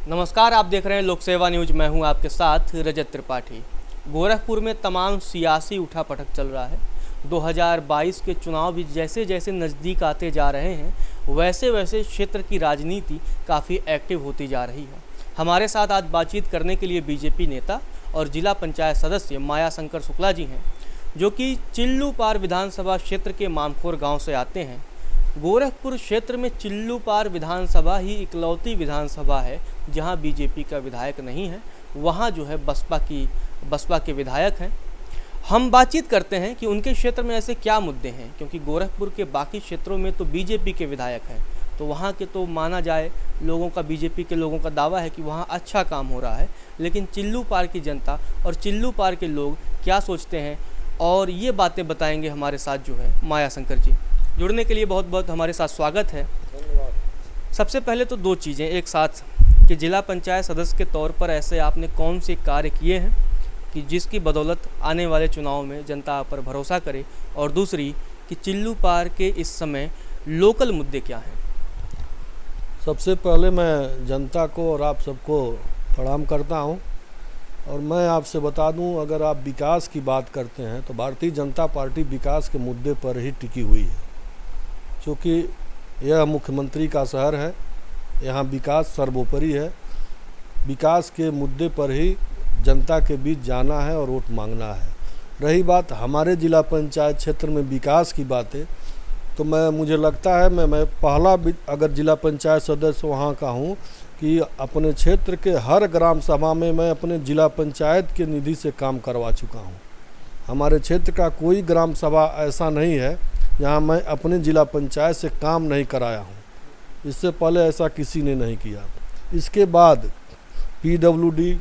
नमस्कार, आप देख रहे हैं लोक सेवा न्यूज। मैं हूं आपके साथ रजत त्रिपाठी। गोरखपुर में तमाम सियासी उठापटक चल रहा है। 2022 के चुनाव भी जैसे जैसे नज़दीक आते जा रहे हैं वैसे वैसे क्षेत्र की राजनीति काफ़ी एक्टिव होती जा रही है। हमारे साथ आज बातचीत करने के लिए बीजेपी नेता और जिला पंचायत सदस्य माया शंकर शुक्ला जी हैं, जो कि चिल्लूपार विधानसभा क्षेत्र के मामखोर गाँव से आते हैं। गोरखपुर क्षेत्र में चिल्लूपार विधानसभा ही इकलौती विधानसभा है जहां बीजेपी का विधायक नहीं है, वहां जो है बसपा के विधायक हैं। हम बातचीत करते हैं कि उनके क्षेत्र में ऐसे क्या मुद्दे हैं, क्योंकि गोरखपुर के बाकी क्षेत्रों में तो बीजेपी के विधायक हैं, तो वहाँ के तो माना जाए लोगों का, बीजेपी के लोगों का दावा है कि वहाँ अच्छा काम हो रहा है। लेकिन चिल्लूपार की जनता और चिल्लूपार के लोग क्या सोचते हैं, और ये बातें बताएंगे हमारे साथ जो है माया शंकर जी। जुड़ने के लिए बहुत बहुत हमारे साथ स्वागत है। धन्यवाद। सबसे पहले तो दो चीज़ें एक साथ कि जिला पंचायत सदस्य के तौर पर ऐसे आपने कौन से कार्य किए हैं कि जिसकी बदौलत आने वाले चुनाव में जनता आप पर भरोसा करे, और दूसरी कि चिल्लूपार के इस समय लोकल मुद्दे क्या हैं। सबसे पहले मैं जनता को और आप सबको प्रणाम करता हूं, और मैं आपसे बता दूं, अगर आप विकास की बात करते हैं तो भारतीय जनता पार्टी विकास के मुद्दे पर ही टिकी हुई है, क्योंकि यह मुख्यमंत्री का शहर है। यहाँ विकास सर्वोपरि है। विकास के मुद्दे पर ही जनता के बीच जाना है और वोट मांगना है। रही बात हमारे जिला पंचायत क्षेत्र में विकास की बातें, तो मुझे लगता है मैं पहला अगर जिला पंचायत सदस्य वहाँ का हूँ कि अपने क्षेत्र के हर ग्राम सभा में मैं अपने जिला पंचायत के निधि से काम करवा चुका हूँ। हमारे क्षेत्र का कोई ग्राम सभा ऐसा नहीं है जहाँ मैं अपने जिला पंचायत से काम नहीं कराया हूँ। इससे पहले ऐसा किसी ने नहीं किया। इसके बाद PWD,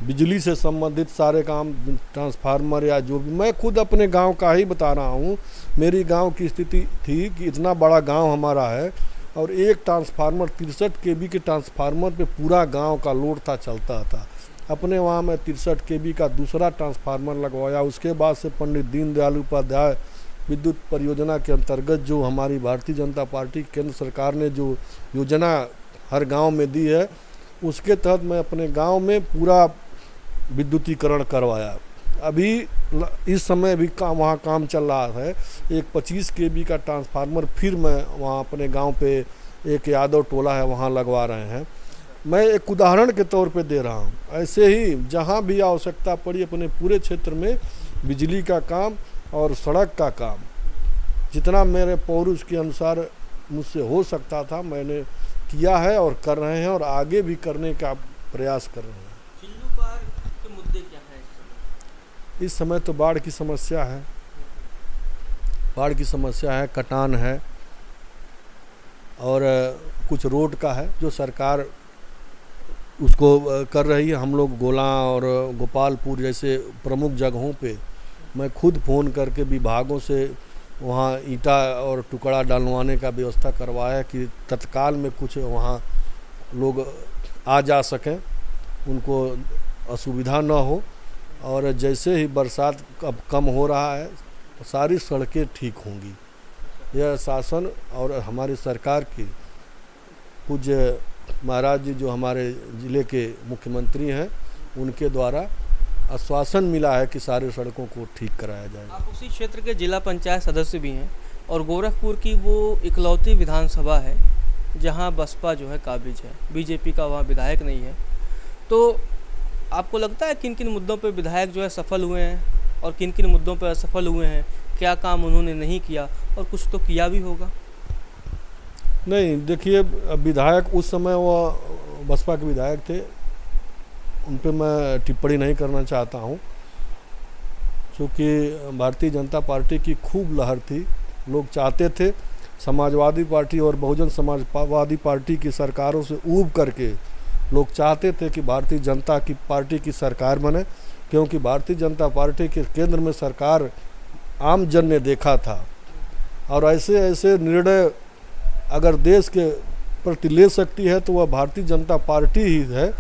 बिजली से संबंधित सारे काम, ट्रांसफार्मर या जो भी, मैं खुद अपने गांव का ही बता रहा हूँ। मेरी गांव की स्थिति थी कि इतना बड़ा गांव हमारा है और एक ट्रांसफार्मर 63 kV के ट्रांसफार्मर पे पूरा गांव का लोड था, चलता था। अपने वहाँ मैं 63 kV का दूसरा ट्रांसफार्मर लगवाया। उसके बाद से पंडित दीनदयाल उपाध्याय विद्युत परियोजना के अंतर्गत जो हमारी भारतीय जनता पार्टी केंद्र सरकार ने जो योजना हर गांव में दी है, उसके तहत मैं अपने गांव में पूरा विद्युतीकरण करवाया। अभी इस समय भी वहाँ काम चल रहा है। एक 25 kV का ट्रांसफार्मर फिर मैं वहाँ अपने गांव पे, एक यादव टोला है वहाँ लगवा रहे हैं। मैं एक उदाहरण के तौर पे दे रहा हूँ। ऐसे ही जहाँ भी आवश्यकता पड़ी अपने पूरे क्षेत्र में बिजली का काम और सड़क का काम, जितना मेरे पौरुष के अनुसार मुझसे हो सकता था मैंने किया है और कर रहे हैं, और आगे भी करने का प्रयास कर रहे हैं। चिल्लूपार के मुद्दे क्या हैं इस समय तो बाढ़ की समस्या है। बाढ़ की समस्या है, कटान है, और कुछ रोड का है जो सरकार उसको कर रही है। हम लोग गोला और गोपालपुर जैसे प्रमुख जगहों पे मैं खुद फ़ोन करके विभागों से वहाँ ईंटा और टुकड़ा डलवाने का व्यवस्था करवाया कि तत्काल में कुछ वहाँ लोग आ जा सकें, उनको असुविधा न हो। और जैसे ही बरसात अब कम हो रहा है तो सारी सड़कें ठीक होंगी। यह शासन और हमारी सरकार की पूज्य महाराज जी जो हमारे ज़िले के मुख्यमंत्री हैं, उनके द्वारा आश्वासन मिला है कि सारे सड़कों को ठीक कराया जाएगा। आप उसी क्षेत्र के जिला पंचायत सदस्य भी हैं, और गोरखपुर की वो इकलौती विधानसभा है जहां बसपा जो है काबिज है, बीजेपी का वहां विधायक नहीं है। तो आपको लगता है किन किन मुद्दों पे विधायक जो है सफल हुए हैं और किन किन मुद्दों पे असफल हुए हैं? क्या काम उन्होंने नहीं किया, और कुछ तो किया भी होगा? नहीं, देखिए, विधायक उस समय वो बसपा के विधायक थे, उन पर मैं टिप्पणी नहीं करना चाहता हूं, क्योंकि भारतीय जनता पार्टी की खूब लहर थी। लोग चाहते थे समाजवादी पार्टी और बहुजन समाजवादी पार्टी की सरकारों से ऊब करके लोग चाहते थे कि भारतीय जनता की पार्टी की सरकार बने, क्योंकि भारतीय जनता पार्टी के केंद्र में सरकार आम जन ने देखा था। और ऐसे ऐसे निर्णय अगर देश के प्रति ले सकती है तो वह भारतीय जनता पार्टी ही है।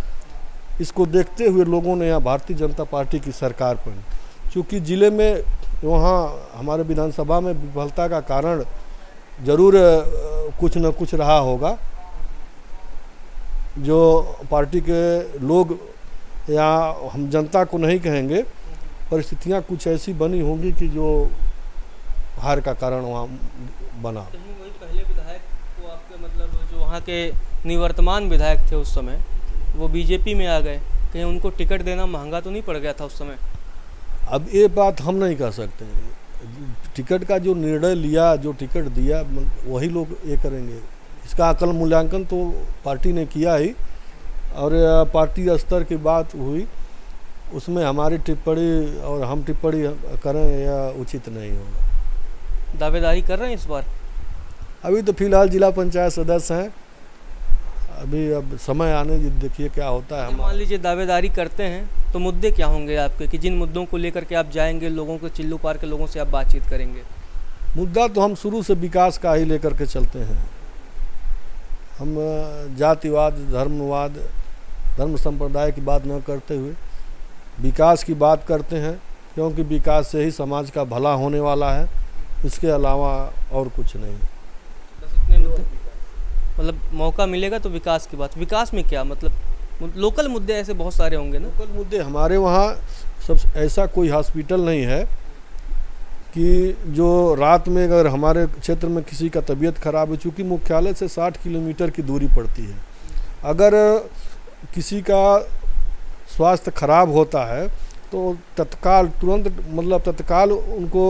इसको देखते हुए लोगों ने यहाँ भारतीय जनता पार्टी की सरकार पर, चूँकि ज़िले में वहाँ हमारे विधानसभा में विफलता का कारण ज़रूर कुछ न कुछ रहा होगा। जो पार्टी के लोग, या हम जनता को नहीं कहेंगे, परिस्थितियां कुछ ऐसी बनी होंगी कि जो हार का कारण वहाँ बना। कहीं वही पहले विधायक को आपके मतलब जो वहाँ के निवर्तमान विधायक थे उस समय, वो बीजेपी में आ गए, कहीं उनको टिकट देना महंगा तो नहीं पड़ गया था उस समय? अब ये बात हम नहीं कह सकते। टिकट का जो निर्णय लिया, जो टिकट दिया, वही लोग ये करेंगे। इसका अकल मूल्यांकन तो पार्टी ने किया ही, और पार्टी स्तर की बात हुई, उसमें हमारी टिप्पणी और हम टिप्पणी करें यह उचित नहीं होगा। दावेदारी कर रहे हैं इस बार? अभी तो फिलहाल जिला पंचायत सदस्य हैं, अभी अब समय आने देखिए क्या होता है। मान लीजिए दावेदारी करते हैं तो मुद्दे क्या होंगे आपके, कि जिन मुद्दों को लेकर के आप जाएंगे, लोगों को चिल्लू पार के लोगों से आप बातचीत करेंगे? मुद्दा तो हम शुरू से विकास का ही लेकर के चलते हैं। हम जातिवाद, धर्मवाद, धर्म संप्रदाय की बात न करते हुए विकास की बात करते हैं, क्योंकि विकास से ही समाज का भला होने वाला है, इसके अलावा और कुछ नहीं। बस इतने मुद्दे, मतलब मौका मिलेगा तो विकास की बात। विकास में क्या मतलब, लोकल मुद्दे ऐसे बहुत सारे होंगे ना? लोकल मुद्दे हमारे वहाँ सब ऐसा कोई हॉस्पिटल नहीं है कि जो रात में अगर हमारे क्षेत्र में किसी का तबीयत खराब है, चूँकि मुख्यालय से 60 किलोमीटर की दूरी पड़ती है, अगर किसी का स्वास्थ्य खराब होता है तो तत्काल तत्काल उनको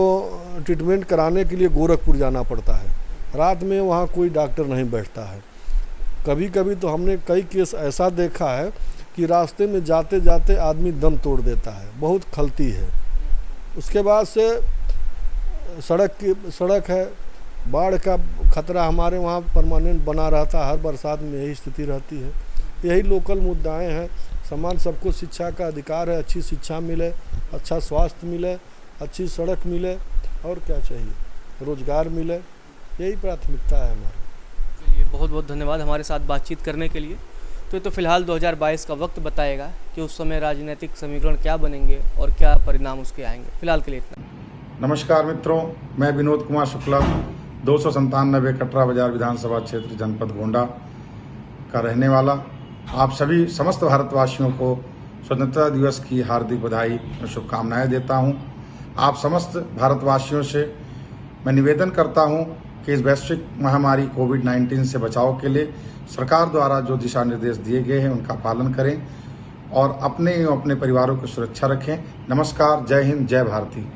ट्रीटमेंट कराने के लिए गोरखपुर जाना पड़ता है। रात में वहाँ कोई डॉक्टर नहीं बैठता है। कभी कभी तो हमने कई केस ऐसा देखा है कि रास्ते में जाते जाते आदमी दम तोड़ देता है, बहुत खलती है। उसके बाद से सड़क है, बाढ़ का खतरा हमारे वहाँ परमानेंट बना रहता है, हर बरसात में यही स्थिति रहती है। यही लोकल मुद्दाएं हैं। समान सबको शिक्षा का अधिकार है, अच्छी शिक्षा मिले, अच्छा स्वास्थ्य मिले, अच्छी सड़क मिले, और क्या चाहिए, रोजगार मिले, यही प्राथमिकता है हमारी। चलिए, बहुत बहुत धन्यवाद हमारे साथ बातचीत करने के लिए। तो फिलहाल 2022 का वक्त बताएगा कि उस समय राजनीतिक समीकरण क्या बनेंगे और क्या परिणाम उसके आएंगे। फिलहाल के लिए इतना। नमस्कार मित्रों, मैं विनोद कुमार शुक्ला, 297 कटरा बाजार विधानसभा क्षेत्र जनपद गोंडा का रहने वाला आप सभी समस्त भारतवासियों को स्वतंत्रता दिवस की हार्दिक बधाई और शुभकामनाएं देता हूं। आप समस्त भारतवासियों से मैं निवेदन करता हूं कि इस वैश्विक महामारी कोविड-19 से बचाव के लिए सरकार द्वारा जो दिशा निर्देश दिए गए हैं उनका पालन करें और अपने परिवारों की सुरक्षा रखें। नमस्कार, जय हिंद, जय भारती।